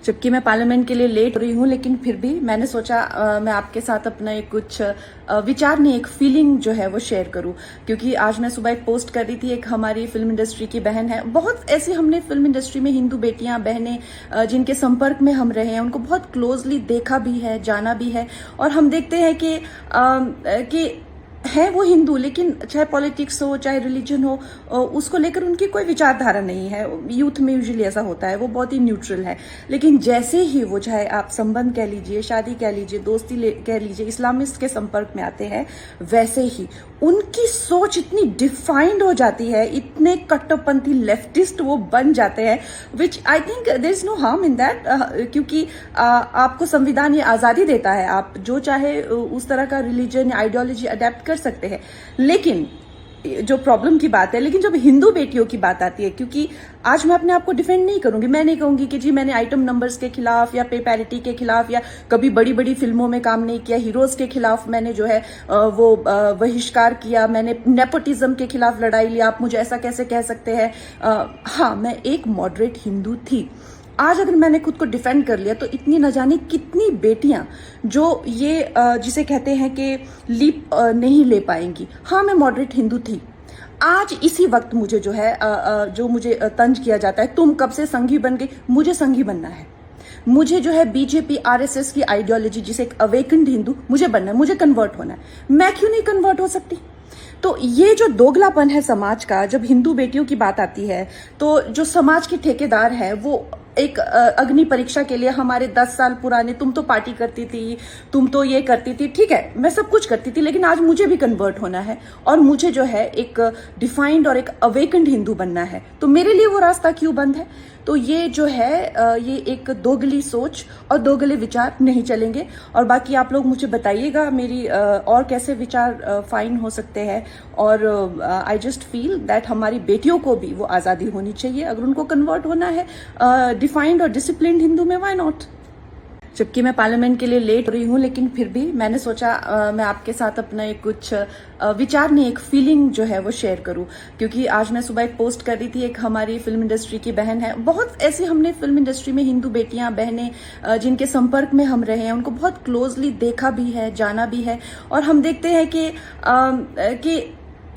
जबकि मैं पार्लियामेंट के लिए लेट हो रही हूँ, लेकिन फिर भी मैंने सोचा मैं आपके साथ अपना एक कुछ विचार नहीं, एक फीलिंग जो है वो शेयर करूँ। क्योंकि आज मैं सुबह एक पोस्ट कर रही थी, एक हमारी फिल्म इंडस्ट्री की बहन है, बहुत ऐसी हमने फिल्म इंडस्ट्री में हिंदू बेटियां बहनें जिनके संपर्क में हम रहे हैं, उनको बहुत क्लोजली देखा भी है, जाना भी है। और हम देखते हैं कि है वो हिंदू, लेकिन चाहे पॉलिटिक्स हो चाहे रिलीजन हो, उसको लेकर उनकी कोई विचारधारा नहीं है। यूथ में यूजुअली ऐसा होता है, वो बहुत ही न्यूट्रल है। लेकिन जैसे ही वो, चाहे आप संबंध कह लीजिए, शादी कह लीजिए, दोस्ती कह लीजिए, इस्लामिस्ट के संपर्क में आते हैं, वैसे ही उनकी सोच इतनी डिफाइंड हो जाती है, इतने कट्टरपंथी लेफ्टिस्ट वो बन जाते हैं, which I think there is no harm in that. क्योंकि आपको संविधान ये आजादी देता है, आप जो चाहे उस तरह का रिलीजन आइडियोलॉजी अडेप्ट कर सकते हैं। लेकिन जो प्रॉब्लम की बात है, लेकिन जब हिंदू बेटियों की बात आती है, क्योंकि आज मैं अपने आप को डिफेंड नहीं करूंगी, मैं नहीं कहूंगी कि जी मैंने आइटम नंबर्स के खिलाफ या पे पैरिटी के खिलाफ या कभी बड़ी बड़ी फिल्मों में काम नहीं किया, हीरोज के खिलाफ मैंने जो है वो बहिष्कार किया, मैंने नेपोटिज्म के खिलाफ लड़ाई लिया, आप मुझे ऐसा कैसे कह सकते हैं। हाँ, मैं एक मॉडरेट हिंदू थी। आज अगर मैंने खुद को डिफेंड कर लिया तो इतनी न जाने कितनी बेटियां जो ये जिसे कहते हैं कि लीप नहीं ले पाएंगी। हाँ, मैं मॉडरेट हिंदू थी। आज इसी वक्त मुझे जो है जो मुझे तंज किया जाता है, तुम कब से संघी बन गई, मुझे संघी बनना है। मुझे जो है बीजेपी आरएसएस की आइडियोलॉजी, जिसे एक अवेकन्ड हिंदू मुझे बनना है, मुझे कन्वर्ट होना है। मैं क्यों नहीं कन्वर्ट हो सकती? तो ये जो दोगलापन है समाज का, जब हिंदू बेटियों की बात आती है, तो जो समाज के ठेकेदार है वो एक अग्नि परीक्षा के लिए हमारे 10 साल पुराने, तुम तो पार्टी करती थी, तुम तो ये करती थी, ठीक है मैं सब कुछ करती थी, लेकिन आज मुझे भी कन्वर्ट होना है और मुझे जो है एक डिफाइंड और एक अवेकन्ड हिंदू बनना है। तो मेरे लिए वो रास्ता क्यों बंद है? तो ये जो है ये एक दोगली सोच और दोगले विचार नहीं चलेंगे। और बाकी आप लोग मुझे बताइएगा मेरी और कैसे विचार फाइन हो सकते हैं। और आई जस्ट फील दैट हमारी बेटियों को भी वो आज़ादी होनी चाहिए। अगर उनको कन्वर्ट होना है डिफाइंड और डिसिप्लिन्ड हिंदू में, व्हाई नॉट? जबकि मैं पार्लियामेंट के लिए लेट हो रही हूँ, लेकिन फिर भी मैंने सोचा मैं आपके साथ अपना एक कुछ विचार नहीं, एक फीलिंग जो है वो शेयर करूँ। क्योंकि आज मैं सुबह एक पोस्ट कर रही थी, एक हमारी फिल्म इंडस्ट्री की बहन है, बहुत ऐसी हमने फिल्म इंडस्ट्री में हिंदू बेटियां बहनें जिनके संपर्क में हम रहे हैं, उनको बहुत क्लोजली देखा भी है, जाना भी है। और हम देखते हैं कि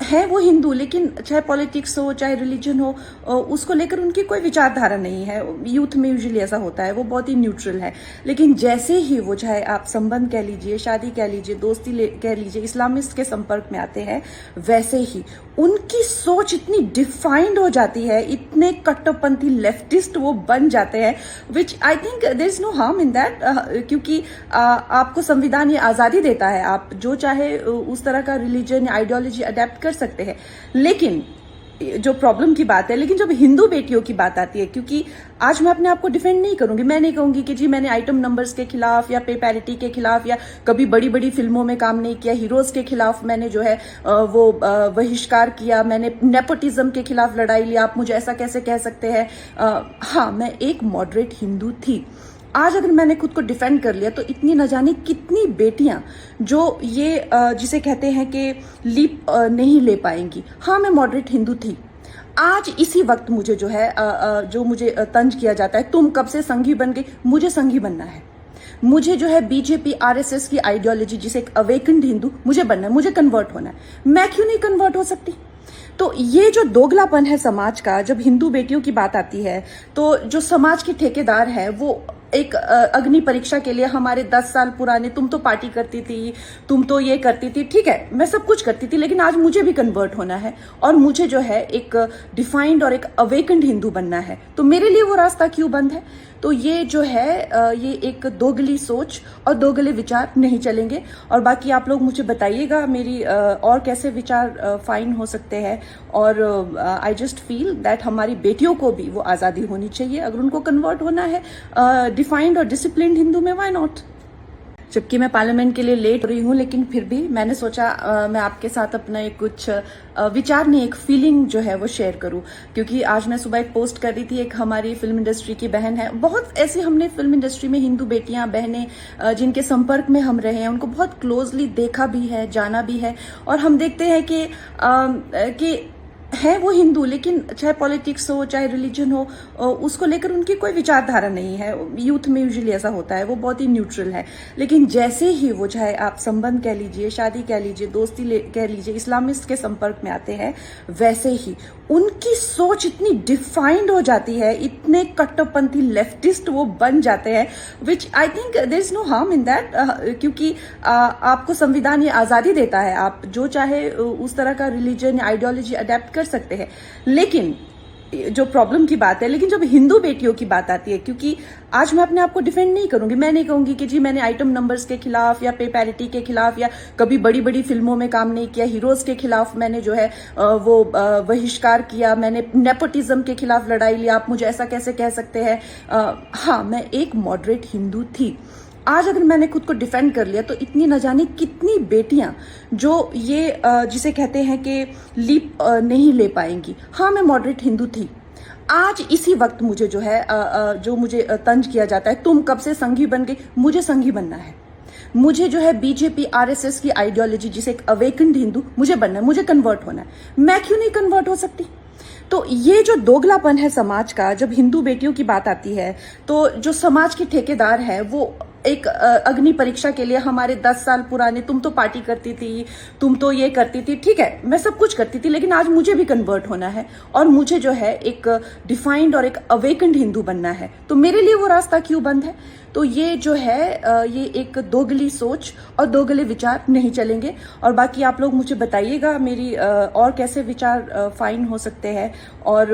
है वो हिंदू, लेकिन चाहे पॉलिटिक्स हो चाहे रिलीजन हो, उसको लेकर उनकी कोई विचारधारा नहीं है। यूथ में यूजुअली ऐसा होता है, वो बहुत ही न्यूट्रल है। लेकिन जैसे ही वो, चाहे आप संबंध कह लीजिए, शादी कह लीजिए, दोस्ती कह लीजिए, इस्लामिस्ट के संपर्क में आते हैं, वैसे ही उनकी सोच इतनी डिफाइंड हो जाती है, इतने कट्टरपंथी लेफ्टिस्ट वो बन जाते हैं, which I think there is no harm in that. क्योंकि आपको संविधान ये आजादी देता है, आप जो चाहे उस तरह का रिलीजन आइडियोलॉजी अडेप्ट कर सकते हैं। लेकिन जो प्रॉब्लम की बात है, लेकिन जब हिंदू बेटियों की बात आती है, क्योंकि आज मैं अपने आप को डिफेंड नहीं करूंगी, मैं नहीं कहूंगी कि जी मैंने आइटम नंबर्स के खिलाफ या पे पैरिटी के खिलाफ या कभी बड़ी बड़ी फिल्मों में काम नहीं किया, हीरोज के खिलाफ मैंने जो है वो बहिष्कार किया, मैंने नेपोटिज्म के खिलाफ लड़ाई लिया, आप मुझे ऐसा कैसे कह सकते हैं। हाँ, मैं एक मॉडरेट हिंदू थी। आज अगर मैंने खुद को डिफेंड कर लिया तो इतनी न जाने कितनी बेटियां जो ये जिसे कहते हैं कि लीप नहीं ले पाएंगी। हाँ, मैं मॉडरेट हिंदू थी। आज इसी वक्त मुझे जो है जो मुझे तंज किया जाता है, तुम कब से संघी बन गई, मुझे संघी बनना है। मुझे जो है बीजेपी आरएसएस की आइडियोलॉजी, जिसे एक अवेकन्ड हिंदू मुझे बनना है, मुझे कन्वर्ट होना है। मैं क्यों नहीं कन्वर्ट हो सकती? तो ये जो दोगलापन है समाज का, जब हिंदू बेटियों की बात आती है, तो जो समाज के ठेकेदार है वो एक अग्नि परीक्षा के लिए हमारे 10 साल पुराने, तुम तो पार्टी करती थी, तुम तो ये करती थी, ठीक है मैं सब कुछ करती थी, लेकिन आज मुझे भी कन्वर्ट होना है और मुझे जो है एक डिफाइंड और एक अवेकन्ड हिंदू बनना है। तो मेरे लिए वो रास्ता क्यों बंद है? तो ये जो है ये एक दोगली सोच और दोगले विचार नहीं चलेंगे। और बाकी आप लोग मुझे बताइएगा मेरी और कैसे विचार फाइन हो सकते हैं। और आई जस्ट फील दैट हमारी बेटियों को भी वो आज़ादी होनी चाहिए। अगर उनको कन्वर्ट होना है डिफाइंड और डिसिप्लिन्ड हिंदू में, व्हाई नॉट? जबकि मैं पार्लियामेंट के लिए लेट हो रही हूँ, लेकिन फिर भी मैंने सोचा मैं आपके साथ अपना एक कुछ विचार नहीं, एक फीलिंग जो है वो शेयर करूँ। क्योंकि आज मैं सुबह एक पोस्ट कर रही थी, एक हमारी फिल्म इंडस्ट्री की बहन है, बहुत ऐसी हमने फिल्म इंडस्ट्री में हिंदू बेटियां बहनें जिनके संपर्क में हम रहे हैं, उनको बहुत क्लोजली देखा भी है, जाना भी है। और हम देखते हैं कि है वो हिंदू, लेकिन चाहे पॉलिटिक्स हो चाहे रिलीजन हो, उसको लेकर उनकी कोई विचारधारा नहीं है। यूथ में यूजुअली ऐसा होता है, वो बहुत ही न्यूट्रल है। लेकिन जैसे ही वो, चाहे आप संबंध कह लीजिए, शादी कह लीजिए, दोस्ती कह लीजिए, इस्लामिस्ट के संपर्क में आते हैं, वैसे ही उनकी सोच इतनी डिफाइंड हो जाती है, इतने कट्टरपंथी लेफ्टिस्ट वो बन जाते हैं, which I think there is no harm in that, क्योंकि आपको संविधान ये आजादी देता है, आप जो चाहे उस तरह का रिलीजन आइडियोलॉजी अडेप्ट कर सकते हैं। लेकिन जो प्रॉब्लम की बात है, लेकिन जब हिंदू बेटियों की बात आती है, क्योंकि आज मैं अपने आप को डिफेंड नहीं करूंगी, मैं नहीं कहूंगी कि जी मैंने आइटम नंबर्स के खिलाफ या पे पैरिटी के खिलाफ या कभी बड़ी बड़ी फिल्मों में काम नहीं किया, हीरोज के खिलाफ मैंने जो है वो बहिष्कार किया, मैंने नेपोटिज्म के खिलाफ लड़ाई लिया, आप मुझे ऐसा कैसे कह सकते हैं। हाँ, मैं एक मॉडरेट हिंदू थी। आज अगर मैंने खुद को डिफेंड कर लिया तो इतनी न जाने कितनी बेटियां जो ये जिसे कहते हैं कि लीप नहीं ले पाएंगी। हाँ, मैं मॉडरेट हिंदू थी। आज इसी वक्त मुझे जो है जो मुझे तंज किया जाता है, तुम कब से संघी बन गई, मुझे संघी बनना है। मुझे जो है बीजेपी आरएसएस की आइडियोलॉजी, जिसे एक अवेकन्ड हिंदू, मुझे बनना है, मुझे कन्वर्ट होना है। मैं क्यों नहीं कन्वर्ट हो सकती? तो ये जो दोगलापन है समाज का, जब हिंदू बेटियों की बात आती है, तो जो समाज के ठेकेदार है वो एक अग्नि परीक्षा के लिए हमारे 10 साल पुराने, तुम तो पार्टी करती थी, तुम तो ये करती थी, ठीक है मैं सब कुछ करती थी, लेकिन आज मुझे भी कन्वर्ट होना है और मुझे जो है एक डिफाइंड और एक अवेकन्ड हिंदू बनना है। तो मेरे लिए वो रास्ता क्यों बंद है? तो ये जो है ये एक दोगली सोच और दोगले विचार नहीं चलेंगे। और बाकी आप लोग मुझे बताइएगा मेरी और कैसे विचार फाइन हो सकते हैं। और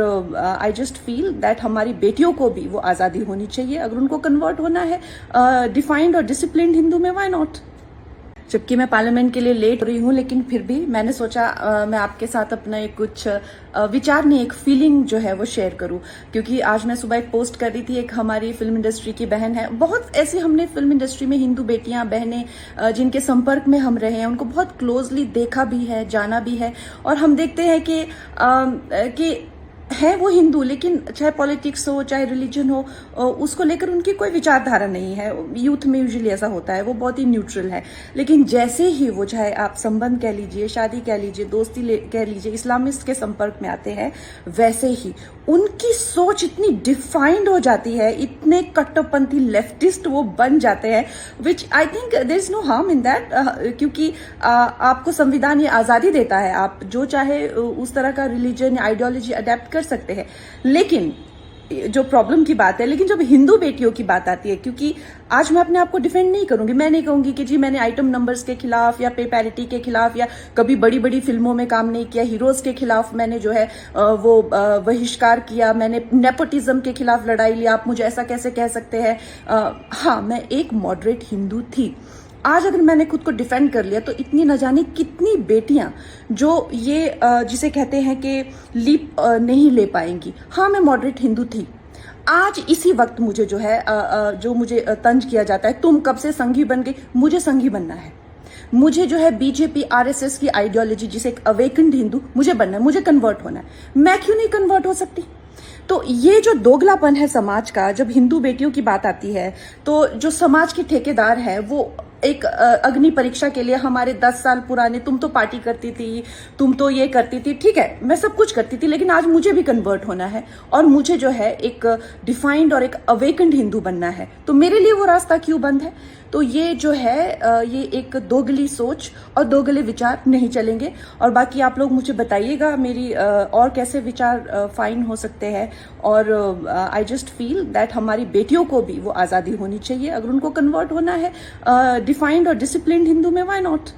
आई जस्ट फील दैट हमारी बेटियों को भी वो आज़ादी होनी चाहिए। अगर उनको कन्वर्ट होना है डिफाइंड और डिसिप्लिन्ड हिंदू में, व्हाई नॉट? जबकि मैं पार्लियामेंट के लिए लेट हो रही हूँ, लेकिन फिर भी मैंने सोचा मैं आपके साथ अपना एक कुछ विचार नहीं, एक फीलिंग जो है वो शेयर करूँ। क्योंकि आज मैं सुबह एक पोस्ट कर रही थी, एक हमारी फिल्म इंडस्ट्री की बहन है, बहुत ऐसी हमने फिल्म इंडस्ट्री में हिंदू बेटियां बहनें जिनके संपर्क में हम रहे हैं, उनको बहुत क्लोजली देखा भी है, जाना भी है। और हम देखते हैं कि है वो हिंदू, लेकिन चाहे पॉलिटिक्स हो चाहे रिलीजन हो, उसको लेकर उनकी कोई विचारधारा नहीं है। यूथ में यूजुअली ऐसा होता है, वो बहुत ही न्यूट्रल है। लेकिन जैसे ही वो, चाहे आप संबंध कह लीजिए, शादी कह लीजिए, दोस्ती कह लीजिए, इस्लामिस्ट के संपर्क में आते हैं, वैसे ही उनकी सोच इतनी डिफाइंड हो जाती है, इतने कट्टरपंथी लेफ्टिस्ट वो बन जाते हैं, which I think there is no harm in that, क्योंकि आपको संविधान ये आजादी देता है, आप जो चाहे उस तरह का रिलीजन आइडियोलॉजी अडेप्ट कर सकते हैं। लेकिन जो प्रॉब्लम की बात है, लेकिन जब हिंदू बेटियों की बात आती है, क्योंकि आज मैं अपने आप को डिफेंड नहीं करूंगी, मैं नहीं कहूंगी कि जी मैंने आइटम नंबर्स के खिलाफ या पे पैरिटी के खिलाफ या कभी बड़ी बड़ी फिल्मों में काम नहीं किया, हीरोज के खिलाफ मैंने जो है वो बहिष्कार किया, मैंने नेपोटिज्म के खिलाफ लड़ाई लिया, आप मुझे ऐसा कैसे कह सकते हैं। हाँ, मैं एक मॉडरेट हिंदू थी। आज अगर मैंने खुद को डिफेंड कर लिया तो इतनी न जाने कितनी बेटियां जो ये जिसे कहते हैं कि लीप नहीं ले पाएंगी। हाँ, मैं मॉडरेट हिंदू थी। आज इसी वक्त मुझे जो है जो मुझे तंज किया जाता है, तुम कब से संघी बन गई, मुझे संघी बनना है। मुझे जो है बीजेपी आरएसएस की आइडियोलॉजी, जिसे एक अवेकन्ड हिंदू, मुझे बनना है, मुझे कन्वर्ट होना है। मैं क्यों नहीं कन्वर्ट हो सकती? तो ये जो दोगलापन है समाज का, जब हिंदू बेटियों की बात आती है, तो जो समाज के ठेकेदार है वो एक अग्नि परीक्षा के लिए हमारे 10 साल पुराने, तुम तो पार्टी करती थी, तुम तो ये करती थी, ठीक है मैं सब कुछ करती थी, लेकिन आज मुझे भी कन्वर्ट होना है और मुझे जो है एक डिफाइंड और एक अवेकन्ड हिंदू बनना है। तो मेरे लिए वो रास्ता क्यों बंद है? तो ये जो है ये एक दोगली सोच और दोगले विचार नहीं चलेंगे। और बाकी आप लोग मुझे बताइएगा मेरी और कैसे विचार फाइन हो सकते हैं। और आई जस्ट फील दैट हमारी बेटियों को भी वो आज़ादी होनी चाहिए। अगर उनको कन्वर्ट होना है डिफाइंड और डिसिप्लिन्ड हिंदू में, व्हाई नॉट?